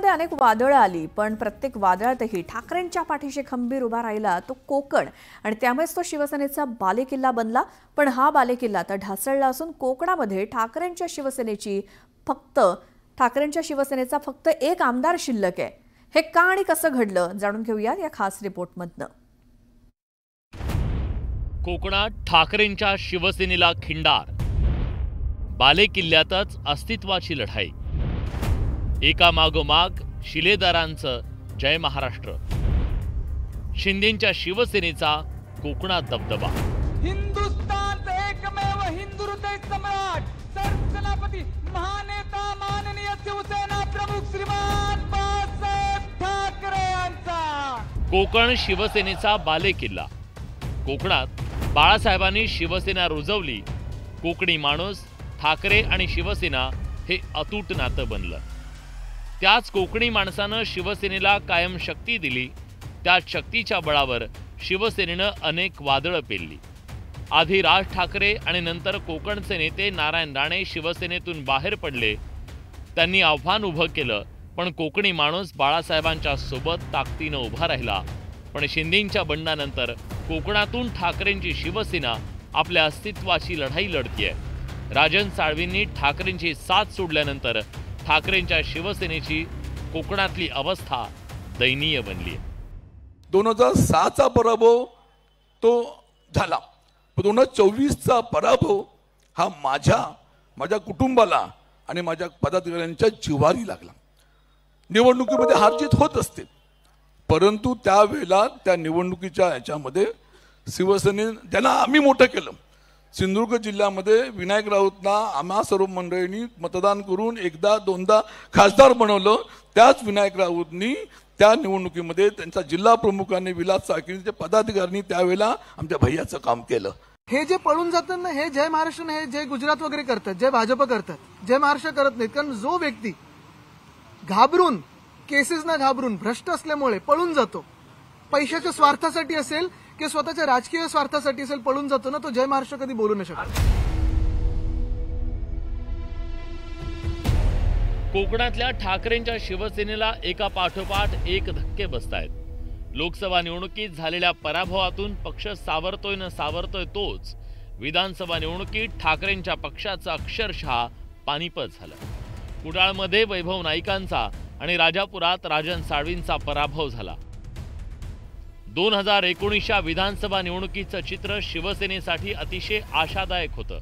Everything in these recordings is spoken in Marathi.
कोकणामध्ये अनेक वादळं आली, पण प्रत्येक वादळातही ठाकरेंच्या पाठीशी खंबीर उभा राहिला तो कोकण, आणि त्यामुळेच तो शिवसेनेचा बालेकिल्ला बनला। पण हा बालेकिल्ला आता ढासळला असून कोकणामध्ये ठाकरेंच्या शिवसेनेचा फक्त एक आमदार शिल्लक आहे। हे का आणि कसं घडलं जाणून घेऊया या खास रिपोर्टमधनं। कोकणात ठाकरेंच्या शिवसेनेला खिंडार, बालेकिल्ल्यातच अस्तित्वाची लढाई, एकामागोमाग शिलेदारांचं जय महाराष्ट्र, शिंदेंच्या शिवसेनेचा कोकणात दबदबा। हिंदुस्थान एकमेव हिंदू हृदय सम्राट सरसेनापती महानेता माननीय शिवसेना प्रमुख श्रीमान बाळासाहेब ठाकरे यांचा कोकण शिवसेनेचा बालेकिल्ला। कोकणात बाळासाहेबांनी शिवसेना रुजवली। कोकणी माणूस, ठाकरे आणि शिवसेना हे अतूट नातं बनलं। त्याच कोकणी माणसानं शिवसेनेला कायम शक्ती दिली। त्या शक्तीच्या बळावर शिवसेनेनं अनेक वादळं पेलली। आधी राज ठाकरे आणि नंतर कोकणचे नेते नारायण राणे शिवसेनेतून बाहेर पडले। त्यांनी आव्हान उभं केलं, पण कोकणी माणूस बाळासाहेबांच्या सोबत ताकदीनं उभा राहिला। पण शिंदेंच्या बंडानंतर कोकणातून ठाकरेंची शिवसेना आपल्या अस्तित्वाची लढाई लढतीये। राजन साळवींनी ठाकरेंची साथ सोडल्यानंतर ठाकरेंच्या शिवसेनेची कोकणातली अवस्था दयनीय बनली। 2006चा पराभव तो झाला, 2024चा पराभव हा माझ्या कुटुंबाला आणि माझ्या पदाधिकाऱ्यांच्या जिव्हारी लागला। निवडणुकीमध्ये हारजीत होत असते, परंतु त्यावेळेला त्या निवडणुकीच्या याच्यामध्ये शिवसेने ज्यांना आम्ही मोठं केलं, सिंधुदुर्ग जिल्ह्यामध्ये विनायक राऊतना आम्हा सर्व मंडळींनी मतदान करून एकदा दोनदा खासदार बनवलं। त्याच विनायक राऊतनी त्या निवडणुकीमध्ये त्यांचा जिल्हा प्रमुखांनी विलास साळकीचे पदाधिकाऱ्यांनी त्यावेळेला आमच्या भैयाचं काम केलं। हे जे पळून जातात ना, हे जय महाराष्ट्र हे जय गुजरात वगैरे करतात, जय भाजप करतात, जय महाराष्ट्र करत नाहीत। कारण जो व्यक्ती घाबरून, केसेसना घाबरून, भ्रष्ट असल्यामुळे पळून जातो, पैशाच्या स्वार्थासाठी असेल की स्वतःच्या राजकीय स्वार्थासाठी असेल पळून जातो ना, तो जय महाराष्ट्र कधी बोलू नाही शकत। कोकणातल्या ठाकरेंच्या शिवसेनेला एका पाठोपाठ एक धक्के बसतायत। लोकसभा निवडणुकीत झालेल्या पराभवातून पक्ष सावरतोय न सावरतोय तोच विधानसभा निवडणुकीत ठाकरेंच्या पक्षाचं अक्षरशः पानिपत झालं। कुडाळमध्ये वैभव नाईकांचा आणि राजापुरात राजन साळवींचा पराभव झाला। 2019च्या विधानसभा निवडणुकीचं चित्र शिवसेनेसाठी अतिशय आशादायक होतं,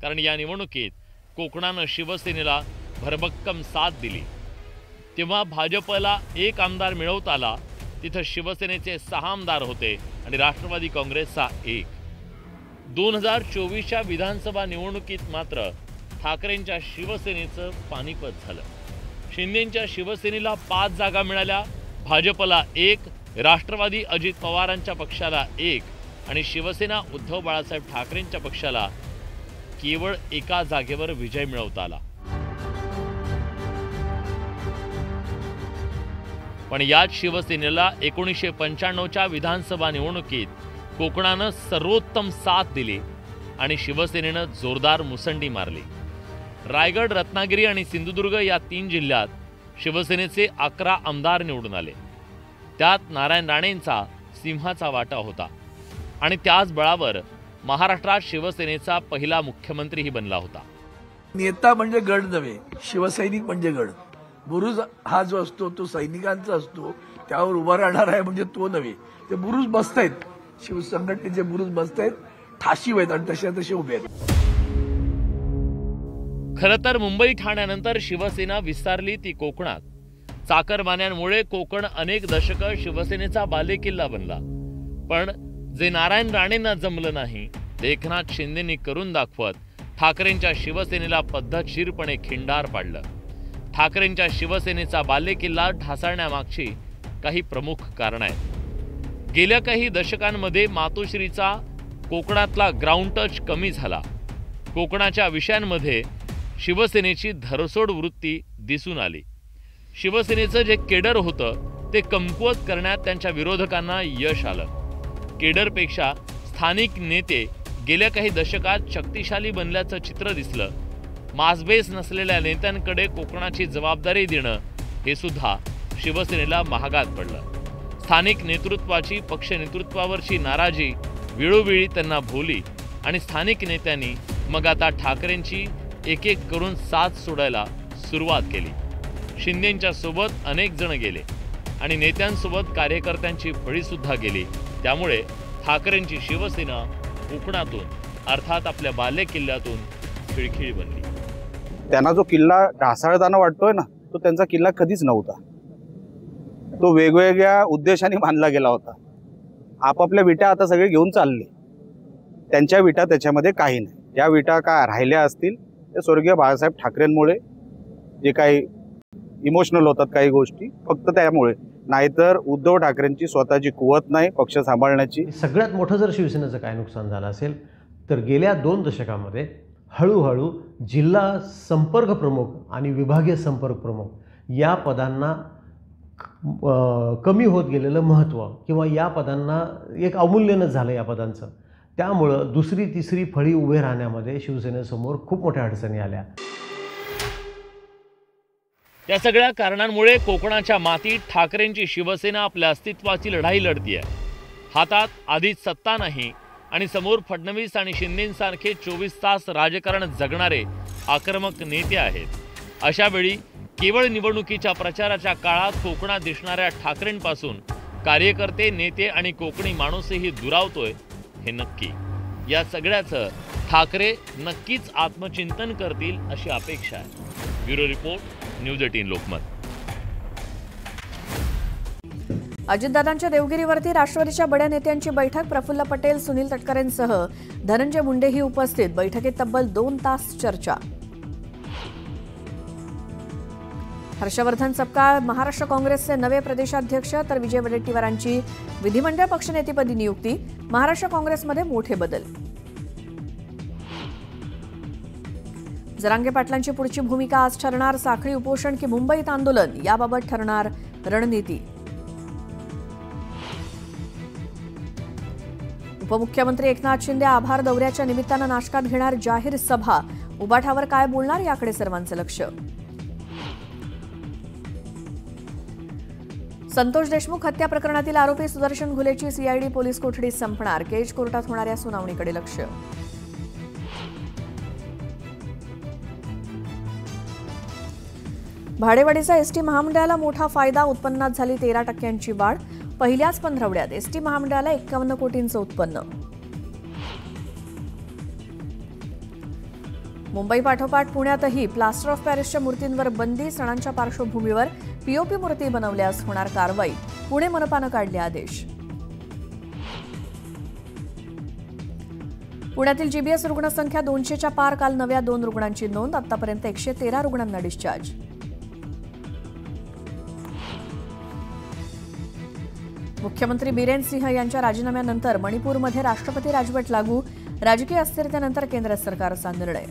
कारण या निवडणुकीत कोकणानं शिवसेनेला भरभक्कम साथ दिली। तेव्हा भाजपला एक आमदार मिळवता आला, तिथं शिवसेनेचे 6 आमदार होते आणि राष्ट्रवादी काँग्रेसचा 1। 2024च्या विधानसभा निवडणुकीत मात्र ठाकरेंच्या शिवसेनेचं पानिपत झालं। शिंदेंच्या शिवसेनेला 5 जागा मिळाल्या, भाजपला 1, राष्ट्रवादी अजित पवारांच्या पक्षाला 1 आणि शिवसेना उद्धव बाळासाहेब ठाकरेंच्या पक्षाला केवळ एका जागेवर विजय मिळवता आला। पण याच शिवसेनेला 1995च्या विधानसभा निवडणुकीत कोकणानं सर्वोत्तम साथ दिली आणि शिवसेनेनं जोरदार मुसंडी मारली। रायगड, रत्नागिरी आणि सिंधुदुर्ग या 3 जिल्ह्यात शिवसेनेचे 11 आमदार निवडून आले। त्यात नारायण राणेंचा सिंहाचा वाटा होता आणि त्याच बळावर महाराष्ट्रात शिवसेनेचा पहिला मुख्यमंत्रीही बनला होता। नेता म्हणजे गड नव्हे, शिवसैनिक म्हणजे गड। बुरुज हा जो असतो तो सैनिकांचा असतो, त्यावर उभा राहणार आहे म्हणजे तो नव्हे। ते बुरुज बसतायत, शिवसंघटनेचे बुरुज बसतायत, ठाशी आहेत आणि तसे उभे आहेत। खरं तर मुंबई ठाण्यानंतर शिवसेना विस्तारली ती कोकणात। चाकरमान्यांमुळे कोकण अनेक दशकं शिवसेनेचा बालेकिल्ला बनला। पण जे नारायण राणेंना जमलं नाही, ते एकनाथ शिंदेंनी करून दाखवत ठाकरेंच्या शिवसेनेला पद्धतशीरपणे खिंडार पाडलं। ठाकरेंच्या शिवसेनेचा बालेकिल्ला ढासळण्यामागची काही प्रमुख कारणं आहेत। गेल्या काही दशकांमध्ये मातोश्रीचा कोकणातला ग्राउंड टच कमी झाला। कोकणाच्या विषयांमध्ये शिवसेनेची धरसोड वृत्ती दिसून आली। शिवसेनेचं जे केडर होतं ते कमकुवत करण्यात त्यांच्या विरोधकांना यश आलं। केडरपेक्षा स्थानिक नेते गेल्या काही दशकात शक्तिशाली बनल्याचं चित्र दिसलं। मासबेस नसलेल्या नेत्यांकडे कोकणाची जबाबदारी देणं हे सुद्धा शिवसेनेला महागात पडलं. स्थानिक नेतृत्वाची पक्ष नेतृत्वावरची नाराजी वेळोवेळी त्यांना भोवली आणि स्थानिक नेत्यांनी मग आता ठाकरेंची एक एक करून साथ सोडायला सुरुवात केली. शिंदेंच्या सोबत अनेक जण गेले आणि नेत्यांसोबत कार्यकर्त्यांची फळी सुद्धा गेली. त्यामुळे ठाकरेंची शिवसेना कोकणातून अर्थात आपल्या बालेकिल्ल्यातून खिळखिळी बनली. त्यांना जो किल्ला ढासळताना वाटतोय ना, तो त्यांचा किल्ला कधीच नव्हता. तो वेगवेगळ्या उद्देशाने बांधला गेला होता. आपापल्या विटा आता सगळे घेऊन चालले. त्यांच्या विटा त्याच्यामध्ये काही नाही. या विटा काय राहिल्या असतील ते स्वर्गीय बाळासाहेब ठाकरेंमुळे, जे काही इमोशनल होतात काही गोष्टी, फक्त त्यामुळे. नाहीतर उद्धव ठाकरेंची स्वतःची कुवत नाही पक्ष सांभाळण्याची. सगळ्यात मोठं जर शिवसेनेचं काय नुकसान झालं असेल तर गेल्या 2 दशकामध्ये हळूहळू जिल्हा संपर्क प्रमुख आणि विभागीय संपर्क प्रमुख या पदांना कमी होत गेलेलं महत्त्व, किंवा या पदांना एक अवमूल्यनच झालं या पदांचं. त्यामुळं दुसरी तिसरी फळी उभे राहण्यामध्ये शिवसेनेसमोर खूप मोठ्या अडचणी आल्या. या सगळ्या कारणांमुळे कोकणाच्या मातीत ठाकरेंची शिवसेना आपल्या अस्तित्वाची लढाई लढतीये. हातात आधीच सत्ता नाही आणि समोर फडणवीस आणि शिंदेंसारखे 24 तास राजकारण जगणारे आक्रमक नेते आहेत. अशा वेळी केवळ निवडणुकीच्या प्रचाराच्या काळात कोकणात दिसणाऱ्या ठाकरेंपासून कार्यकर्ते, नेते आणि कोकणी माणूसही दुरावतोय हे नक्की. या सगळ्याचं ठाकरे नक्कीच आत्मचिंतन करतील अशी अपेक्षा आहे. Bureau report, news 18 Lokmat. अजितदादांच्या देवगिरीवरती राष्ट्रवादीच्या बड्या नेत्यांची बैठक. प्रफुल्ल पटेल, सुनील तटकरेंसह धनंजय मुंडेही उपस्थित. बैठकीत तब्बल 2 तास चर्चा. हर्षवर्धन सपकाळ महाराष्ट्र काँग्रेसचे नवे प्रदेशाध्यक्ष, तर विजय वडेट्टीवारांची विधिमंडळ पक्षनेतेपदी नियुक्ती. महाराष्ट्र काँग्रेसमध्ये मोठे बदल. जरांगे पाटलांची पुढची भूमिका आज ठरणार. साखळी उपोषण की मुंबईत आंदोलन, याबाबत ठरणार रणनीती. उपमुख्यमंत्री एकनाथ शिंदे आभार दौऱ्याच्या निमित्तानं नाशकात घेणार जाहीर सभा. उबाठावर काय बोलणार याकडे सर्वांचं लक्ष. संतोष देशमुख हत्या प्रकरणातील आरोपी सुदर्शन घुलेची सीआयडी पोलीस कोठडी संपणार. केज कोर्टात होणाऱ्या सुनावणीकडे लक्ष. भाडेवाढीचा एसटी महामंडळाला मोठा फायदा. उत्पन्नात झाली 13% वाढ. पहिल्याच पंधरवड्यात एसटी महामंडळाला 51 कोटींचं उत्पन्न. मुंबई पाठोपाठ पुण्यातही प्लास्टर ऑफ पॅरिसच्या मूर्तींवर बंदी. सणांच्या पार्श्वभूमीवर पीओपी मूर्ती बनवल्यास होणार कारवाई. पुणे मनपानं काढले आदेश. पुण्यातील जीबीएस रुग्णसंख्या 200च्या पार. काल नव्या 2 रुग्णांची नोंद. आतापर्यंत 113 रुग्णांना डिस्चार्ज. मुख्यमंत्री बिरेन सिंह यांच्या राजीनाम्यानंतर मणिपूरमध्ये राष्ट्रपती राजवट लागू. राजकीय अस्थिरतेनंतर केंद्र सरकारचा निर्णय.